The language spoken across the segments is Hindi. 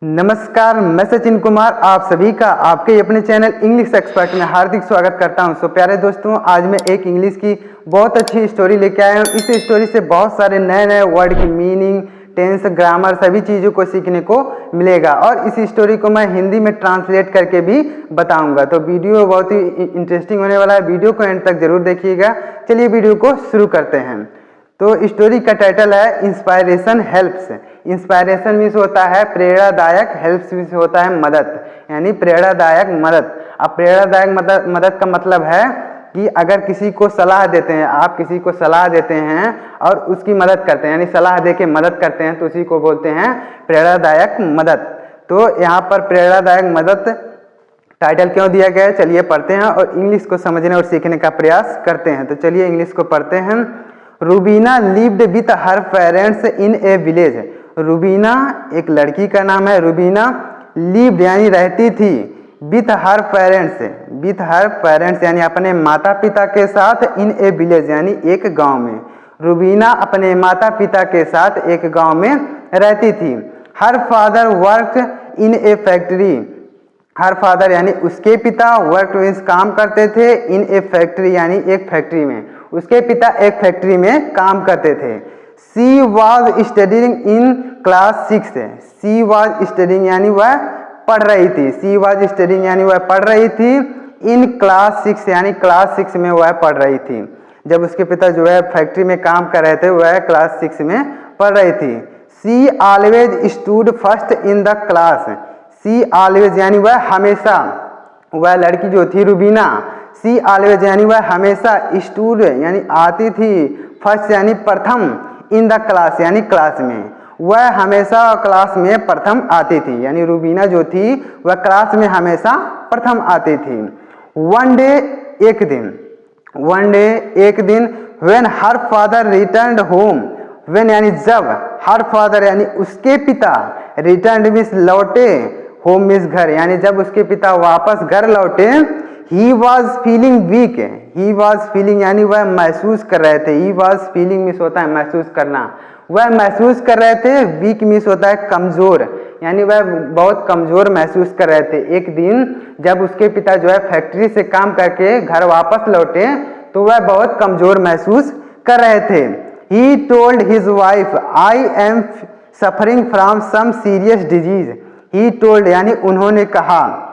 नमस्कार, मैं सचिन कुमार आप सभी का आपके अपने चैनल इंग्लिश एक्सपर्ट में हार्दिक स्वागत करता हूं। प्यारे दोस्तों, आज मैं एक इंग्लिश की बहुत अच्छी स्टोरी लेके आया हूं। इस स्टोरी से बहुत सारे नए नए वर्ड की मीनिंग, टेंस, ग्रामर सभी चीज़ों को सीखने को मिलेगा और इस स्टोरी को मैं हिंदी में ट्रांसलेट करके भी बताऊंगा। तो वीडियो बहुत ही इंटरेस्टिंग होने वाला है, वीडियो को एंड तक जरूर देखिएगा। चलिए वीडियो को शुरू करते हैं। तो स्टोरी का टाइटल है इंस्पायरेशन हेल्प्स। इंस्पायरेशन मीन्स होता है प्रेरणादायक, हेल्प्स मीन्स होता है मदद, यानी प्रेरणादायक मदद। अब प्रेरणादायक मदद का मतलब है कि अगर किसी को सलाह देते हैं, आप किसी को सलाह देते हैं और उसकी मदद करते हैं, यानी सलाह देके मदद करते हैं, तो उसी को बोलते हैं प्रेरणादायक मदद। तो यहाँ पर प्रेरणादायक मदद टाइटल क्यों दिया गया है, चलिए पढ़ते हैं और इंग्लिश को समझने और सीखने का प्रयास करते हैं। तो चलिए इंग्लिश को पढ़ते हैं। Rubina lived with her parents in A village. Rubina एक लड़की का नाम है। रूबीना लिव्ड यानी रहती थी, विथ हर पेरेंट्स यानी अपने माता पिता के साथ, इन ए विलेज यानी एक गांव में। रूबीना अपने माता पिता के साथ एक गांव में रहती थी। Her father work in A factory. Her father यानी उसके पिता, वर्क मीन्स काम करते थे, इन ए फैक्ट्री यानी एक फैक्ट्री में। उसके पिता एक फैक्ट्री में काम करते थे। She was studying in class 6। She was studying यानी वह पढ़ रही थी। शी वॉज स्टडिंग यानी वह पढ़ रही थी। इन क्लास 6 यानी क्लास 6 में वह पढ़ रही थी। जब उसके पिता जो है फैक्ट्री में काम कर रहे थे, वह क्लास 6 में पढ़ रही थी। She always stood first in the class. She always यानी वह हमेशा, वह लड़की जो थी रूबीना, शी ऑलवेज यानी वह हमेशा, स्टूड यानी आती थी, फर्स्ट यानी प्रथम, इन द क्लास यानी क्लास में, वह हमेशा क्लास में प्रथम आती थी। यानी रूबीना जो थी वह क्लास में हमेशा प्रथम आती थी। वन डे एक दिन, when her father returned home. When यानी जब, हर फादर यानी उसके पिता, रिटर्न्ड मीन्स लौटे, होम मीन्स घर, यानी जब उसके पिता वापस घर लौटे। He was feeling weak. He was feeling यानी वह महसूस कर रहे थे। ही वॉज फीलिंग मीन्स होता है महसूस करना, वह महसूस कर रहे थे। वीक मीन्स होता है कमजोर, यानी वह बहुत कमजोर महसूस कर रहे थे। एक दिन जब उसके पिता जो है फैक्ट्री से काम करके घर वापस लौटे, तो वह बहुत कमजोर महसूस कर रहे थे। He told his wife, I am suffering from some serious disease. He told यानी उन्होंने कहा,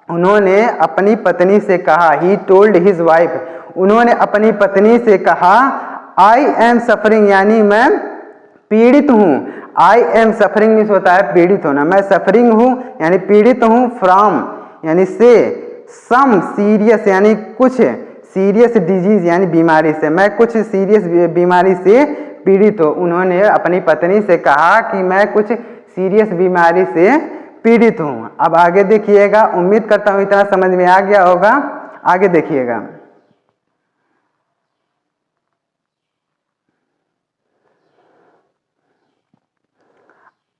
उन्होंने अपनी पत्नी से कहा। ही टोल्ड हिज वाइफ, उन्होंने अपनी पत्नी से कहा। आई एम सफरिंग यानी मैं पीड़ित हूँ। आई एम सफरिंग मीन्स होता है पीड़ित होना, मैं सफरिंग हूँ यानी पीड़ित हूँ। फ्रॉम यानी से, सम सीरियस यानी कुछ, सीरियस डिजीज यानी बीमारी से, मैं कुछ सीरियस बीमारी से पीड़ित हूँ। उन्होंने अपनी पत्नी से कहा कि मैं कुछ सीरियस बीमारी से पीड़ित हूँ। अब आगे देखिएगा, उम्मीद करता हूँ इतना समझ में आ गया होगा। आगे देखिएगा।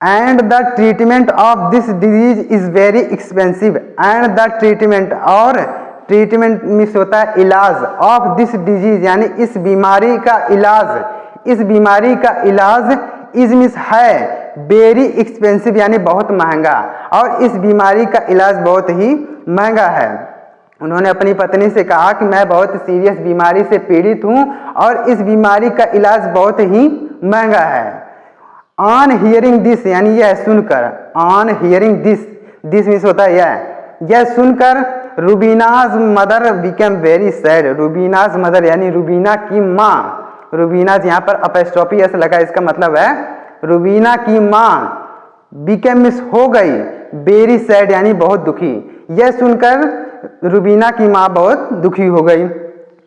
And the treatment of this disease is very expensive. And the treatment, और ट्रीटमेंट मीन्स होता है इलाज, ऑफ दिस डिजीज यानी इस बीमारी का इलाज, इस बीमारी का इलाज, इज मीन्स है, वेरी एक्सपेंसिव यानी बहुत महंगा, और इस बीमारी का इलाज बहुत ही महंगा है। उन्होंने अपनी पत्नी से कहा कि मैं बहुत सीरियस बीमारी से पीड़ित हूँ और इस बीमारी का इलाज बहुत ही महंगा है। ऑन हियरिंग दिस यानी यह सुनकर, ऑन हियरिंग दिस मीन्स होता है यह सुनकर, Rubina's mother became very sad. Rubina's mother यानी रूबीना की माँ, रूबीनाज यहाँ पर अपस्ट्रॉफी एस लगा, इसका मतलब है रूबीना की माँ, बिकेम मीन्स हो गई, वेरी सैड यानी बहुत दुखी। यह सुनकर रूबीना की माँ बहुत दुखी हो गई।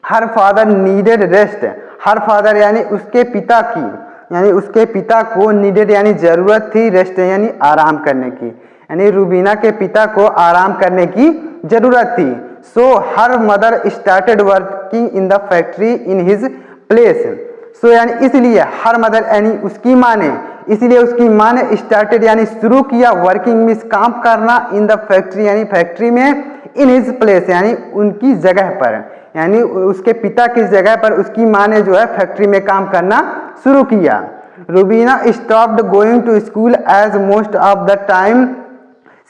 Her father needed rest. हर फादर यानी उसके पिता की, यानी उसके पिता को नीडेड यानी जरूरत थी, रेस्ट यानी आराम करने की, यानी रूबीना के पिता को आराम करने की जरूरत थी। So her mother started working in the factory in his place. So यानी इसलिए, हर मदर यानी उसकी माँ ने, इसलिए उसकी माँ ने स्टार्टेड यानी शुरू किया, वर्किंग मीन्स काम करना, इन द फैक्ट्री यानी फैक्ट्री में, इन हिज प्लेस यानी उनकी जगह पर, यानी उसके पिता की जगह पर उसकी माँ ने जो है फैक्ट्री में काम करना शुरू किया। Rubina stopped going to school as most of the time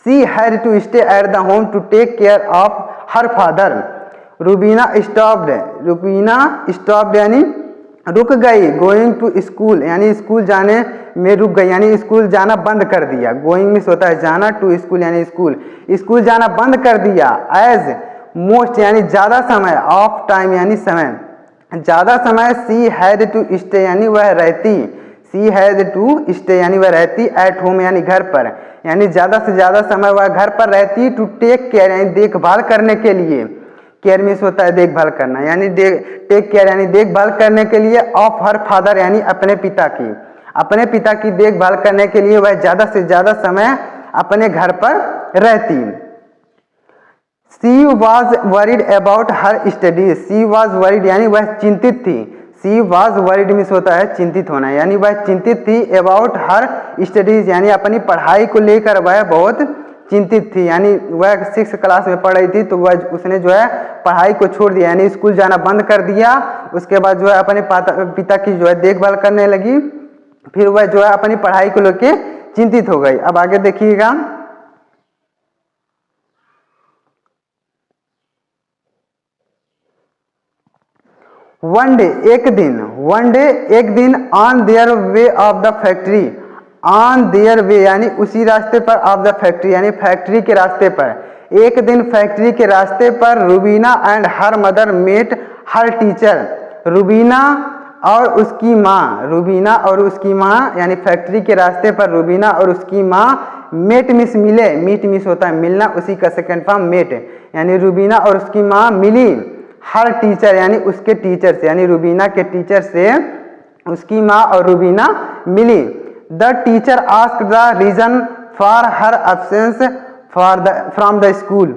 she had to stay at the home to take care of her father. Rubina stopped यानी रुक गई, गोइंग टू स्कूल यानी स्कूल जाने में रुक गई, यानी स्कूल जाना बंद कर दिया। गोइंग मीन्स होता है जाना, टू स्कूल यानी स्कूल जाना बंद कर दिया। एज मोस्ट यानी ज़्यादा समय, ऑफ टाइम यानी समय, ज़्यादा समय। सी हैड टू स्टे यानी वह रहती, सी हैड टू स्टे यानी वह रहती। एट होम यानी घर पर, यानी ज़्यादा से ज़्यादा समय वह घर पर रहती। टू टेक केयर यानी देखभाल करने के लिए, केयर मीन्स होता है देखभाल करना, यानी टेक केयर यानी देखभाल करने के लिए। ऑफ हर फादर यानी अपने पिता की देखभाल करने के लिए वह ज़्यादा से ज़्यादा समय अपने घर पर रहती। She was worried about her studies, she was worried यानी वह चिंतित थी। शी वॉज वरीड मीन्स होता है चिंतित होना, यानी वह चिंतित थी। अबाउट हर स्टडीज यानी अपनी पढ़ाई को लेकर वह बहुत चिंतित थी, यानी वह 6th क्लास में पढ़ रही थी तो वह उसने जो है पढ़ाई को छोड़ दिया, यानी स्कूल जाना बंद कर दिया। उसके बाद जो है अपने पिता की जो है देखभाल करने लगी, फिर वह जो है अपनी पढ़ाई को लेके चिंतित हो गई। अब आगे देखिएगा, वन डे एक दिन on their way of the factory, on their way यानी उसी रास्ते पर, ऑफ द फैक्ट्री यानी फैक्ट्री के रास्ते पर। एक दिन फैक्ट्री के रास्ते पर Rubina and her mother met her teacher, Rubina और उसकी माँ यानी फैक्ट्री के रास्ते पर रुबीना और उसकी माँ मेट मिस मिले, मीट मिस होता है मिलना, उसी का सेकंड फॉर्म मेट, यानी रुबीना और उसकी माँ मिली। हर टीचर यानी उसके टीचर से, यानी रुबीना के टीचर से उसकी माँ और रुबीना मिली। The teacher asked the reason for her absence from the school,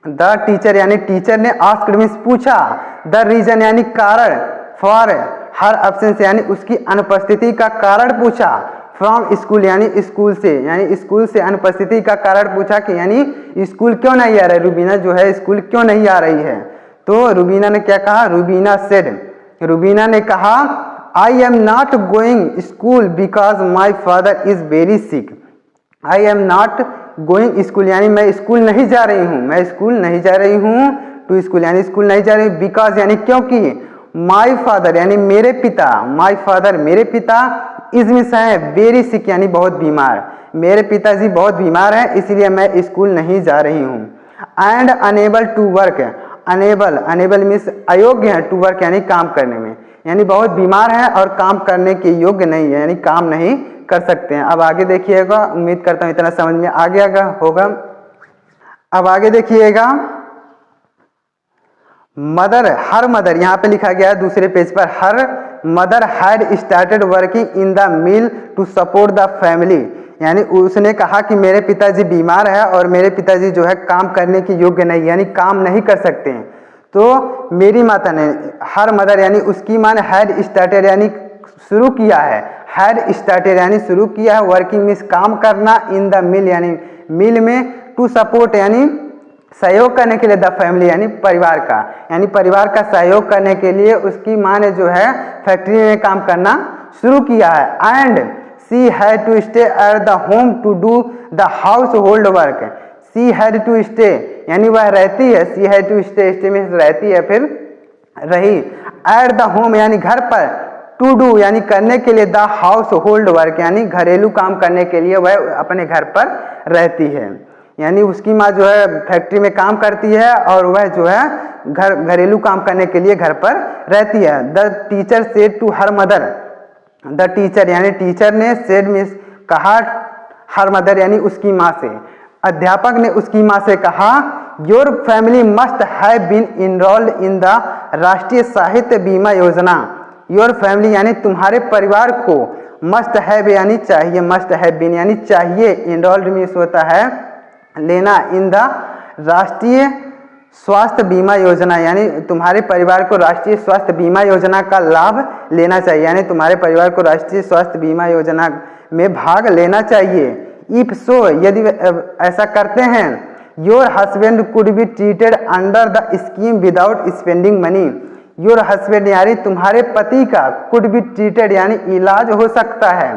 the teacher यानी टीचर ने आस्क्ड मीन्स पूछा, द रीजन यानी कारण, फॉर हर एब्सेंस यानी उसकी अनुपस्थिति का कारण पूछा। फ्रॉम स्कूल यानी स्कूल से, यानी स्कूल से अनुपस्थिति का कारण पूछा कि यानी स्कूल क्यों नहीं आ रहा है, रुबीना जो है स्कूल क्यों नहीं आ रही है। तो रुबीना ने क्या कहा, रुबीना ने कहा I am not going school because my father is very sick. I am not going school यानी मैं स्कूल नहीं जा रही हूँ, टू स्कूल यानी स्कूल नहीं जा रही हूँ। बिकॉज यानी क्योंकि, माई फादर यानी मेरे पिता, इज मीन्स है वेरी सिक यानी बहुत बीमार, मेरे पिताजी बहुत बीमार हैं इसलिए मैं स्कूल नहीं जा रही हूँ। And unable to work, unable means अयोग्य है, टू वर्क यानी काम करने में, यानी बहुत बीमार है और काम करने के योग्य नहीं है, यानी काम नहीं कर सकते हैं। अब आगे देखिएगा, उम्मीद करता हूँ इतना समझ में आ गया होगा। अब आगे देखिएगा, हर मदर यहाँ पे लिखा गया है दूसरे पेज पर, her mother had started working in the mill to support the family, यानी उसने कहा कि मेरे पिताजी बीमार है और मेरे पिताजी जो है काम करने के योग्य नहीं, यानी काम नहीं कर सकते हैं। तो मेरी माता ने, हर मदर यानी उसकी माँ ने हैड स्टार्टेड यानी शुरू किया है, हैड स्टार्टेड यानी शुरू किया है, वर्किंग मीन्स काम करना, इन द मिल यानी मिल में, टू सपोर्ट यानी सहयोग करने के लिए, द फैमिली यानी परिवार का, यानी परिवार का सहयोग करने के लिए उसकी माँ ने जो है फैक्ट्री में काम करना शुरू किया है। And she had to stay at the home to do the household work, she had to stay यानी वह रहती है, शी हैड टू स्टे में रहती है फिर रही, एट द होम यानी घर पर, टू डू यानी करने के लिए, द हाउस होल्ड वर्क यानी घरेलू काम करने के लिए वह अपने घर पर रहती है, यानी उसकी माँ जो है फैक्ट्री में काम करती है और वह जो है घरेलू काम करने के लिए घर पर रहती है। The teacher said to her mother, the teacher यानी टीचर ने, सेड मीन्स कहा, हर मदर यानी उसकी माँ से, अध्यापक ने उसकी माँ से कहा, your family must have been enrolled in the Rashtriya Sahitya बीमा योजना, योर फैमिली यानी तुम्हारे परिवार को, मस्ट हैव यानी चाहिए, मस्ट हैव बीन यानी चाहिए, इनरोल्ड मीन्स होता है लेना, इन द राष्ट्रीय स्वास्थ्य बीमा योजना यानी तुम्हारे परिवार को राष्ट्रीय स्वास्थ्य बीमा योजना का लाभ लेना चाहिए, यानी तुम्हारे परिवार को राष्ट्रीय स्वास्थ्य बीमा योजना में भाग लेना चाहिए। इफ सो यदि ऐसा करते हैं, your husband could be treated under the scheme without spending money, your husband यानी तुम्हारे पति का, कुड बी ट्रीटेड यानी इलाज हो सकता है,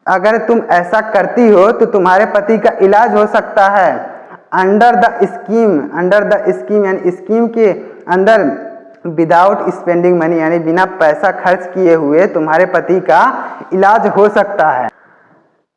अगर तुम ऐसा करती हो तो तुम्हारे पति का इलाज हो सकता है। अंडर द स्कीम यानी स्कीम के अंदर, विदाउट स्पेंडिंग मनी यानी बिना पैसा खर्च किए हुए तुम्हारे पति का इलाज हो सकता है।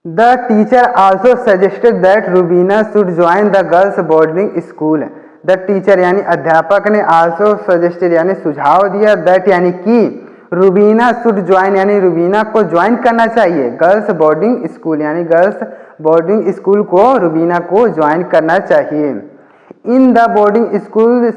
The teacher also suggested that Rubina should join the girls boarding school. The teacher यानी अध्यापक ने आल्सो सजेस्टेड यानी सुझाव दिया, दैट यानी कि रूबीना शुड ज्वाइन यानी रूबीना को ज्वाइन करना चाहिए गर्ल्स बोर्डिंग स्कूल यानी गर्ल्स बोर्डिंग स्कूल को रूबीना को ज्वाइन करना चाहिए। In the boarding school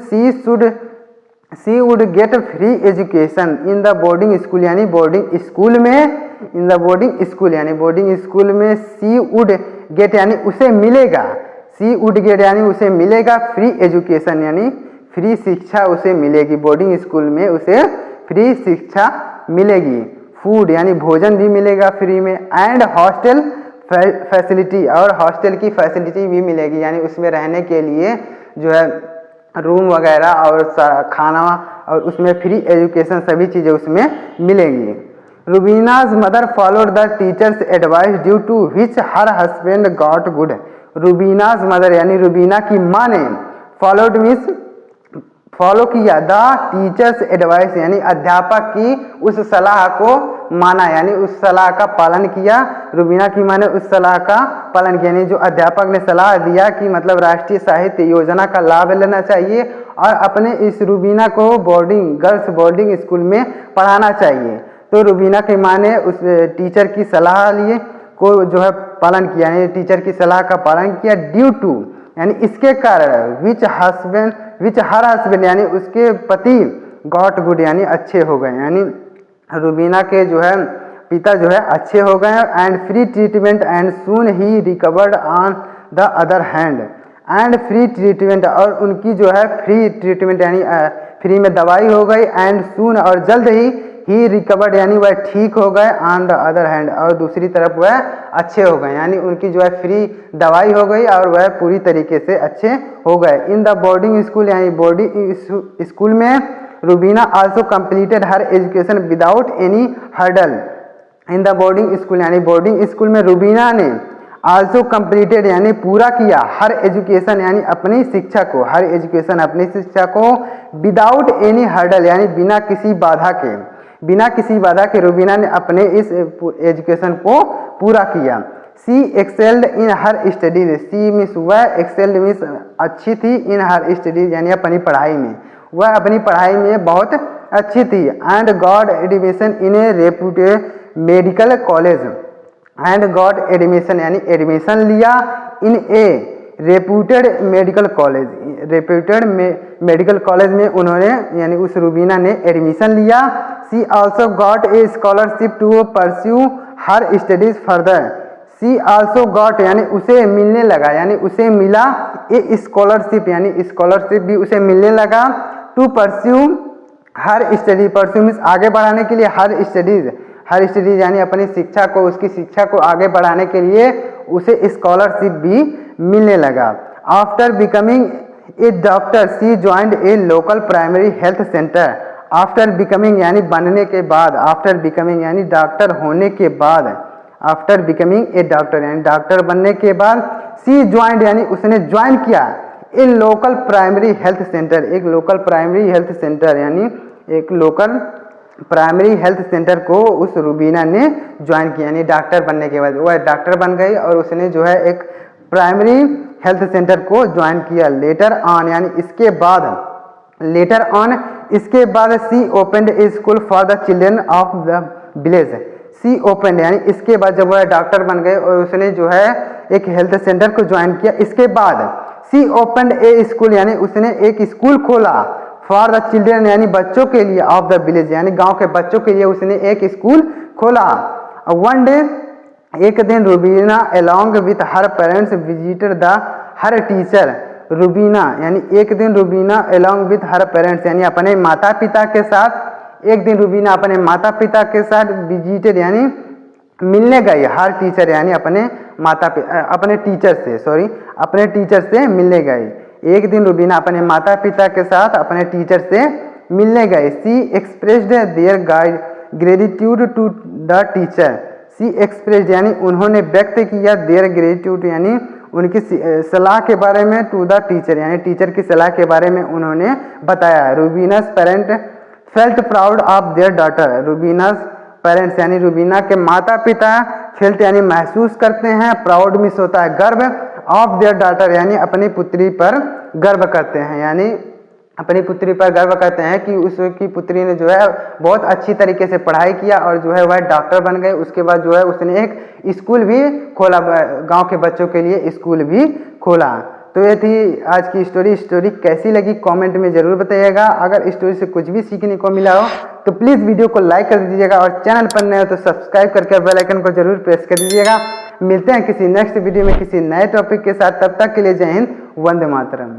she would get free education. In the boarding school यानी बोर्डिंग स्कूल में, इन द बोर्डिंग स्कूल यानी बोर्डिंग स्कूल में शी वुड गेट यानी उसे मिलेगा, शी वुड गेट यानी उसे मिलेगा फ्री एजुकेशन यानी फ्री शिक्षा उसे मिलेगी। बोर्डिंग स्कूल में उसे फ्री शिक्षा मिलेगी। फूड यानी भोजन भी मिलेगा फ्री में। एंड हॉस्टल फैसिलिटी और हॉस्टल की फैसिलिटी भी मिलेगी यानी उसमें रहने के लिए जो है रूम वगैरह और खाना और उसमें फ्री एजुकेशन सभी चीज़ें उसमें मिलेंगी। Rubina's mother followed the teacher's advice due to which her husband got good. Rubina's mother यानी रूबीना की माँ ने फॉलोड मीन्स फॉलो किया द टीचर्स एडवाइस यानी अध्यापक की उस सलाह को माना यानी उस सलाह का पालन किया। रूबीना की माँ ने उस सलाह का पालन किया यानी जो अध्यापक ने सलाह दिया कि मतलब राष्ट्रीय साहित्य योजना का लाभ लेना चाहिए और अपने इस रूबीना को गर्ल्स बोर्डिंग स्कूल में पढ़ाना चाहिए। तो रूबीना की माँ ने उस टीचर की सलाह लिए को जो है पालन किया यानी टीचर की सलाह का पालन किया। ड्यू टू यानी इसके कारण, विच हर हस्बैंड यानी उसके पति गॉट गुड यानी अच्छे हो गए यानी रूबीना के जो है पिता जो है अच्छे हो गए। And free treatment and soon he recovered on the other hand. And free treatment और उनकी जो है फ्री ट्रीटमेंट यानी फ्री में दवाई हो गई। एंड सून और जल्द ही रिकवर्ड यानी वह ठीक हो गए। ऑन द अदर हैंड और दूसरी तरफ वह अच्छे हो गए यानी उनकी जो है फ्री दवाई हो गई और वह पूरी तरीके से अच्छे हो गए। इन द बोर्डिंग स्कूल यानी बोर्डिंग स्कूल में Rubina also completed her education without any hurdle. In the boarding school यानी बोर्डिंग स्कूल में रूबीना ने आल्सो कंप्लीटेड यानी पूरा किया हर एजुकेशन यानी अपनी शिक्षा को, हर एजुकेशन अपनी शिक्षा को विदाउट एनी हर्डल यानी बिना किसी बाधा के रूबीना ने अपने इस एजुकेशन को पूरा किया। She excelled in her studies. She means वह, एक्सेल्ड मीन्स अच्छी थी, इन हर स्टडीज यानी अपनी पढ़ाई में, वह अपनी पढ़ाई में बहुत अच्छी थी। And got admission in a reputed medical college. And got admission यानी एडमिशन लिया in a reputed medical college. Reputed medical college में उन्होंने यानी उस रूबीना ने एडमिशन लिया। She also got a scholarship to pursue her studies further. She also got यानी उसे मिलने लगा यानी उसे मिला ए स्कॉलरशिप यानी स्कॉलरशिप भी उसे मिलने लगा। To pursue her study, pursue means आगे बढ़ाने के लिए, हर स्टडीज यानी अपनी शिक्षा को, उसकी शिक्षा को आगे बढ़ाने के लिए उसे स्कॉलरशिप भी मिलने लगा। After becoming a doctor she joined a local primary health centre. After becoming यानी बनने के बाद, आफ्टर बिकमिंग यानी डॉक्टर होने के बाद, आफ्टर बिकमिंग ए डॉक्टर यानी डॉक्टर बनने के बाद, सी ज्वाइंड यानी उसने ज्वाइन किया ए लोकल प्राइमरी हेल्थ सेंटर, एक लोकल प्राइमरी हेल्थ सेंटर यानी एक लोकल प्राइमरी हेल्थ सेंटर को उस रूबीना ने ज्वाइन किया यानी डॉक्टर बनने के बाद वह डॉक्टर बन गई और उसने जो है एक प्राइमरी हेल्थ सेंटर को ज्वाइन किया। लेटर ऑन यानी इसके बाद, लेटर ऑन इसके बाद she opened a school for the children of the village. She opened यानी इसके बाद जब वह डॉक्टर बन गए और उसने जो है एक हेल्थ सेंटर को ज्वाइन किया, इसके बाद सी ओपनड ए स्कूल यानी उसने एक स्कूल खोला फॉर द चिल्ड्रन यानी बच्चों के लिए, ऑफ द विलेज यानी गांव के बच्चों के लिए उसने एक स्कूल खोला। वन डे एक दिन Rubina along with her parents visited the her teacher. Rubina यानी एक दिन Rubina along with her parents यानी अपने माता पिता के साथ, एक दिन रूबीना अपने माता पिता के साथ विजिटेड यानी मिलने गई, हर टीचर यानी अपने टीचर से मिलने गई। एक दिन रूबीना अपने माता पिता के साथ अपने टीचर से मिलने गए। She expressed their gratitude to the teacher. She express यानी उन्होंने व्यक्त किया देयर ग्रेटिट्यूड यानी उनकी सलाह के बारे में टू द टीचर यानी टीचर की सलाह के बारे में उन्होंने बताया। Rubina's parent felt proud of their daughter. Rubina's parents यानी रूबीना के माता पिता फेल्ट यानी महसूस करते हैं, प्राउड मिस होता है गर्व, ऑफ देयर डॉटर यानी अपनी पुत्री पर गर्व करते हैं, यानी अपनी पुत्री पर गर्व करते हैं कि उसकी पुत्री ने जो है बहुत अच्छी तरीके से पढ़ाई किया और जो है वह डॉक्टर बन गए। उसके बाद जो है उसने एक स्कूल भी खोला, गांव के बच्चों के लिए स्कूल भी खोला। तो ये थी आज की स्टोरी कैसी लगी कमेंट में ज़रूर बताइएगा। अगर स्टोरी से कुछ भी सीखने को मिला हो तो प्लीज़ वीडियो को लाइक कर दीजिएगा और चैनल पर नए हो तो सब्सक्राइब करके बेल आइकन को जरूर प्रेस कर दीजिएगा। मिलते हैं किसी नेक्स्ट वीडियो में किसी नए टॉपिक के साथ, तब तक के लिए जय हिंद, वंदे मातरम।